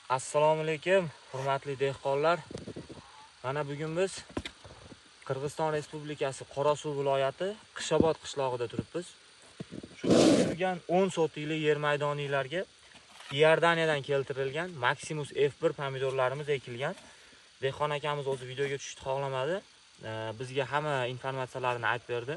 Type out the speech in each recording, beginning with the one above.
Assalomu alaykum, hurmatli dehqonlar. Mana bugun biz Qirg'iziston Respublikasi Qorasuv viloyati Qishabod qishlog'ida turibmiz. Shu turgan 10 sotiylik yer maydonlarga Iordaniyadan keltirilgan Maximus F1 pomidorlarimiz ekilgan. Dehqon akamiz o'zi videoga tushishni xohlamadi. Bizga hamma informatsiyalarni aytib berdi.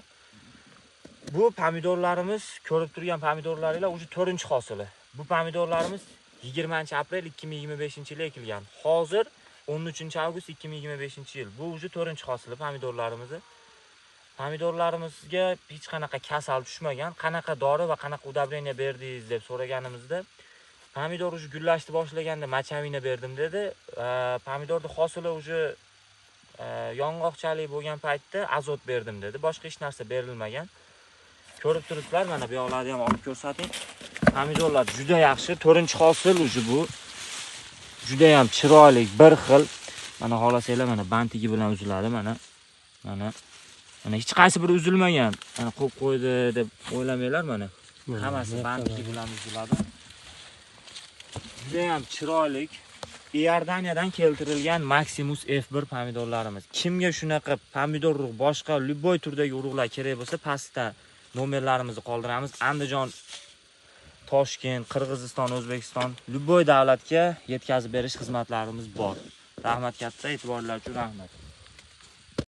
Bu pomidorlarimiz, ko'rib turgan pomidorlarlar o'sha 4-hosili. Bu pomidorlarimiz 20-aprel 2025-yil ekilgan. Hozir 13-avgust 2025-yil. Bu o'sha 4-hosili pomidorlarimiz. Pomidorlarimizga hech qanaqa kasal tushmagan. Qanaqa dori va qanaqa udabreniya berdingiz deb so'raganimizda, pomidor o'sha gullashni boshlaganda machamina berdim dedi. Pomidorning hosili o'sha yong'oqchalik bo'lgan paytda azot berdim dedi. Boshqa hech narsa berilmagan. Ko'rib turibsizlar, mana bu yoqlarni ham olib ko'rsating. Pomidorlar juda yaxshi, 4-hosil o'sha bu. Juda ham chiroyli, bir xil. Mana xohlasanglar mana bantigi bilan uziladi mana. Mana hech qaysi biri uzilmagan. Mana qo'yib qo'ydi deb o'ylamanglar mana. Hammasi bantigi bilan uziladi. Juda ham chiroyli. Iordaniyadan keltirilgan Maximus F1 pomidorlarimiz. Kimga shunaqa pomidor urug' boshqa любой turdagi urug'lar kerak bo'lsa, pastda nomerlarimizni qoldiramiz. Andijon, Toshkent, Qirg'iziston, O'zbekiston, любой davlatga yetkazib berish xizmatlarimiz bor. Rahmat katta, e'tiborlar uchun rahmat.